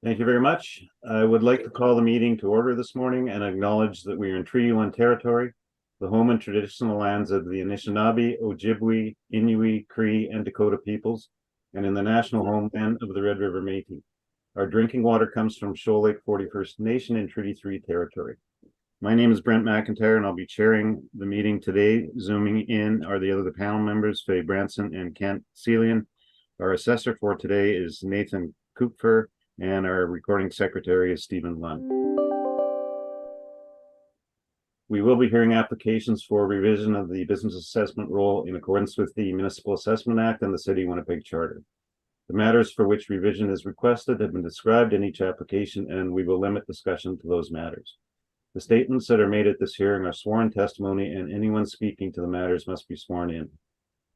Thank you very much. I would like to call the meeting to order this morning and acknowledge that we are in Treaty 1 territory, the home and traditional lands of the Anishinaabe, Ojibwe, Inuit, Cree, and Dakota peoples, and in the national homeland of the Red River Métis. Our drinking water comes from Shoal Lake 41st Nation in Treaty 3 territory. My name is Brent McIntyre, and I'll be chairing the meeting today. Zooming in are the other panel members, Faye Branson and Kent Celian. Our assessor for today is Nathan Kupfer, and our recording secretary is Stephen Lund. We will be hearing applications for revision of the business assessment role in accordance with the Municipal Assessment Act and the City of Winnipeg Charter. The matters for which revision is requested have been described in each application, and we will limit discussion to those matters. The statements that are made at this hearing are sworn testimony, and anyone speaking to the matters must be sworn in.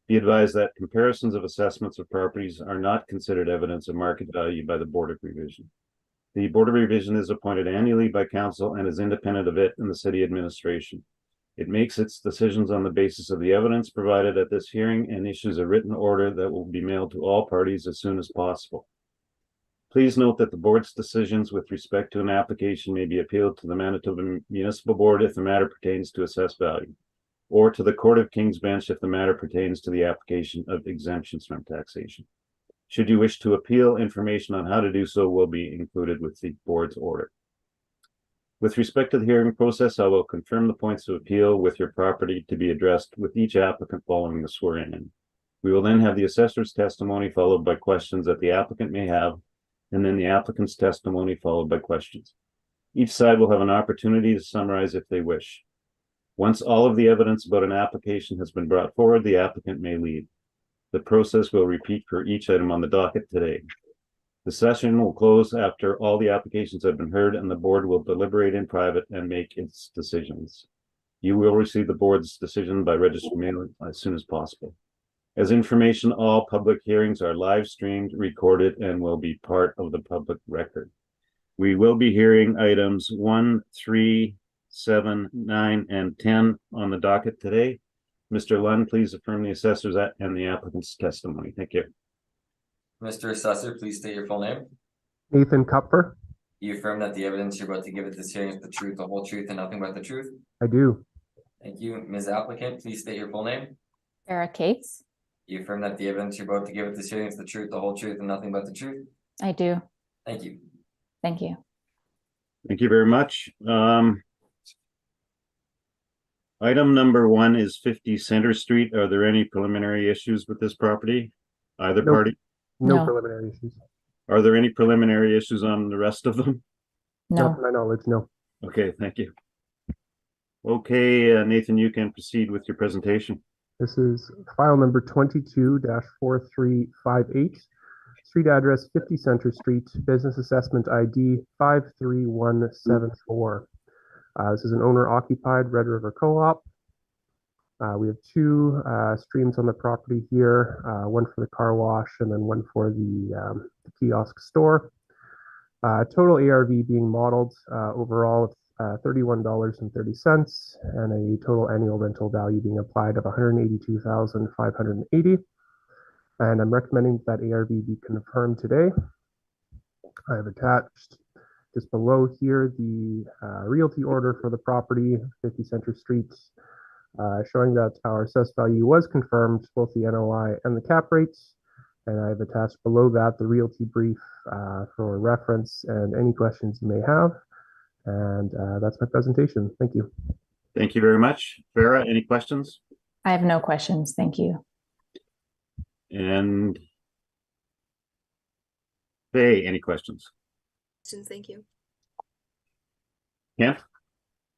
Be advised that comparisons of assessments of properties are not considered evidence of market value by the Board of Revision. The Board of Revision is appointed annually by Council and is independent of it and the City Administration. It makes its decisions on the basis of the evidence provided at this hearing and issues a written order that will be mailed to all parties as soon as possible. Please note that the Board's decisions with respect to an application may be appealed to the Manitoba Municipal Board if the matter pertains to assessed value, or to the Court of King's Bench if the matter pertains to the application of exemptions from taxation. Should you wish to appeal, information on how to do so will be included with the Board's order. With respect to the hearing process, I will confirm the points of appeal with your property to be addressed with each applicant following the swearing-in. We will then have the assessor's testimony followed by questions that the applicant may have, and then the applicant's testimony followed by questions. Each side will have an opportunity to summarize if they wish. Once all of the evidence about an application has been brought forward, the applicant may leave. The process will repeat for each item on the docket today. The session will close after all the applications have been heard, and the Board will deliberate in private and make its decisions. You will receive the Board's decision by registered mail as soon as possible. As information, all public hearings are live streamed, recorded, and will be part of the public record. We will be hearing items 1, 3, 7, 9, and 10 on the docket today. Mr. Lund, please affirm the assessor's and the applicant's testimony. Thank you. Mr. Assessor, please state your full name. Nathan Kupfer. You affirm that the evidence you're about to give at this hearing is the truth, the whole truth, and nothing but the truth? I do. Thank you. Ms. Applicant, please state your full name. Sarah Cates. You affirm that the evidence you're about to give at this hearing is the truth, the whole truth, and nothing but the truth? I do. Thank you. Thank you. Thank you very much. Item number 1 is 50 Center Street. Are there any preliminary issues with this property? Either Nope. party? No No. preliminary issues. Are there any preliminary issues on the rest of them? No. Not to my knowledge, no. Okay, thank you. Okay, Nathan, you can proceed with your presentation. This is file number 22-4358. Street address 50 Center Street, business assessment ID 53174. This is an owner-occupied Red River Co-op. We have 2 streams on the property here, one for the car wash and then one for the kiosk store. Total ARV being modeled overall of $31.30 and a total annual rental value being applied of $182,580. And I'm recommending that ARV be confirmed today. I have attached just below here the realty order for the property, 50 Center Street, showing that our assessed value was confirmed, both the NOI and the cap rates. And I've attached below that the realty brief for reference and any questions you may have. And that's my presentation. Thank you. Thank you very much. Farah, any questions? I have no questions. Thank you. And Faye, any questions? Thank you. Kent?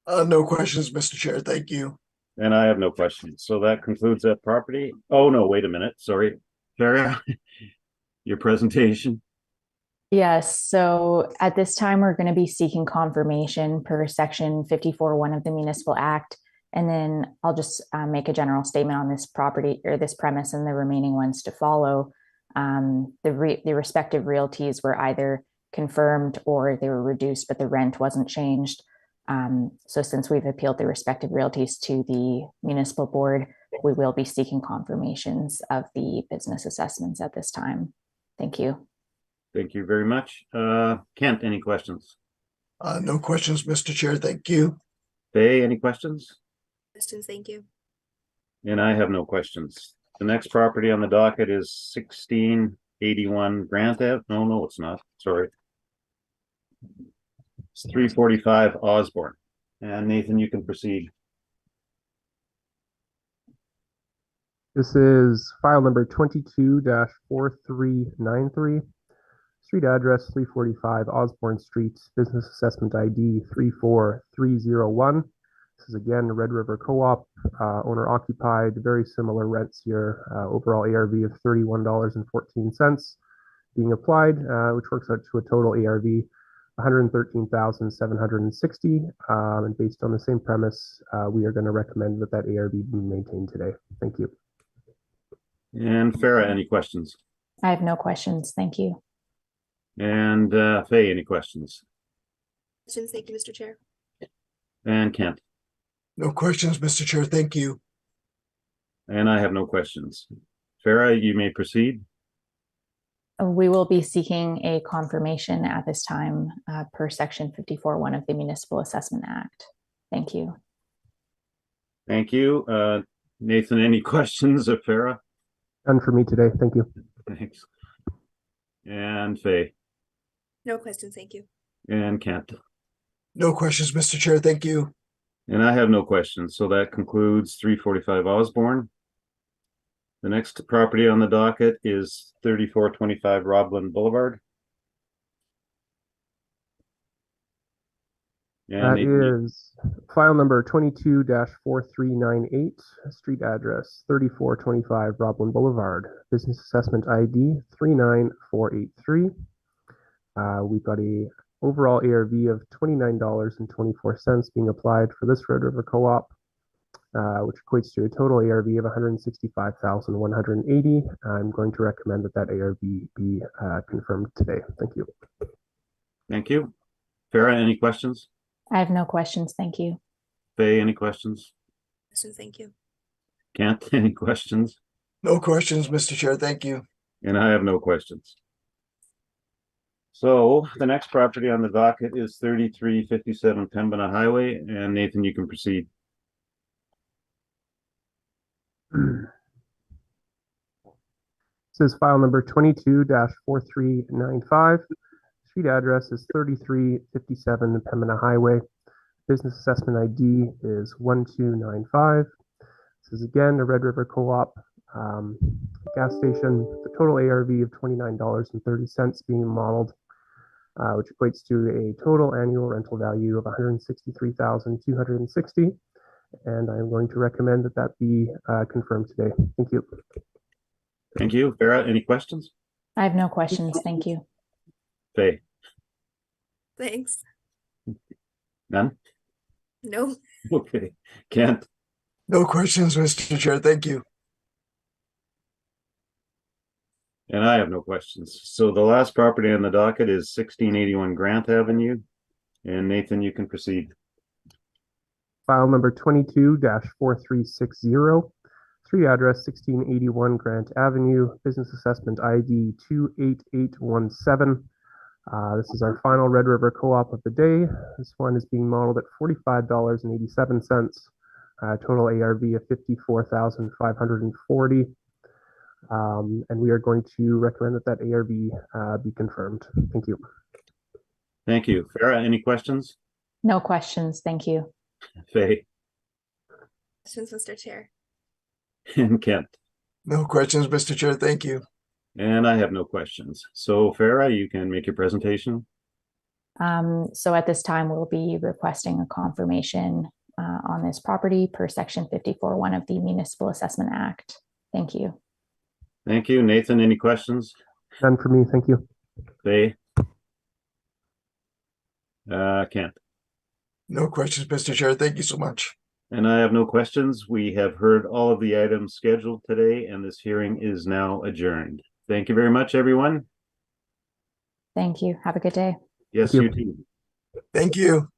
No questions, Mr. Chair. Thank you. And I have no questions. So that concludes that property. Oh, no, wait a minute. Sorry. Farah, your presentation. Yes. So at this time, we're going to be seeking confirmation per section 54(1) of the Municipal Act. And then I'll just make a general statement on this property or this premise and the remaining ones to follow. The respective realties were either confirmed or they were reduced, but the rent wasn't changed. So since we've appealed the respective realties to the municipal board, we will be seeking confirmations of the business assessments at this time. Thank you. Thank you very much. Kent, any questions? No questions, Mr. Chair. Thank you. Faye, any questions? Questions, thank you. And I have no questions. The next property on the docket is 1681 Grant Ave. No, it's not. Sorry. It's 345 Osborne. And Nathan, you can proceed. This is file number 22-4393. Street address 345 Osborne Street, business assessment ID 34301. This is again Red River Co-op, owner occupied, very similar rents here, overall ARV of $31.14 being applied, which works out to a total ARV $113,760. And based on the same premise, we are going to recommend that ARV be maintained today. Thank you. And Farah, any questions? I have no questions. Thank you. And Faye, any questions? Questions, thank you, Mr. Chair. And Kent? No questions, Mr. Chair. Thank you. And I have no questions. Farah, you may proceed. We will be seeking a confirmation at this time per section 54(1) of the Municipal Assessment Act. Thank you. Thank you. Nathan, any questions of Farah? None for me today. Thank you. Thanks. And Faye? No questions, thank you. And Kent? No questions, Mr. Chair. Thank you. And I have no questions. So that concludes 345 Osborne. The next property on the docket is 3425 Roblin Boulevard. And That Nathan, is file number 22-4398, street address 3425 Roblin Boulevard, business assessment ID 39483. We've got a overall ARV of $29.24 being applied for this Red River Co-op, which equates to a total ARV of $165,180. I'm going to recommend that ARV be confirmed today. Thank you. Thank you. Farah, any questions? I have no questions. Thank you. Faye, any questions? Questions, thank you. Kent, any questions? No questions, Mr. Chair. Thank you. And I have no questions. So the next property on the docket is 3357 Pembina Highway, and Nathan, you can proceed. This is file number 22-4395. Street address is 3357 Pembina Highway. Business assessment ID is 1295. This is again a Red River Co-op gas station. The total ARV of $29.30 being modeled, which equates to a total annual rental value of $163,260. And I'm going to recommend that be confirmed today. Thank you. Thank you. Farah, any questions? I have no questions. Thank you. Faye? Thanks. None? No. Okay. Kent? No questions, Mr. Chair. Thank you. And I have no questions. So the last property on the docket is 1681 Grant Avenue. And Nathan, you can proceed. File number 22-4360. Street address 1681 Grant Avenue, business assessment ID 28817. This is our final Red River Co-op of the day. This one is being modeled at $45.87. Total ARV of $54,540. And we are going to recommend that ARV be confirmed. Thank you. Thank you. Farah, any questions? No questions. Thank you. Faye? Questions, Mr. Chair. And Kent? No questions, Mr. Chair. Thank you. And I have no questions. So Farah, you can make your presentation. So at this time, we'll be requesting a confirmation on this property per section 54(1) of the Municipal Assessment Act. Thank you. Thank you. Nathan, any questions? None for me. Thank you. Faye? Kent? No questions, Mr. Chair. Thank you so much. And I have no questions. We have heard all of the items scheduled today, and this hearing is now adjourned. Thank you very much, everyone. Thank you. Have a good day. Yes, Thank you you. too. Thank you.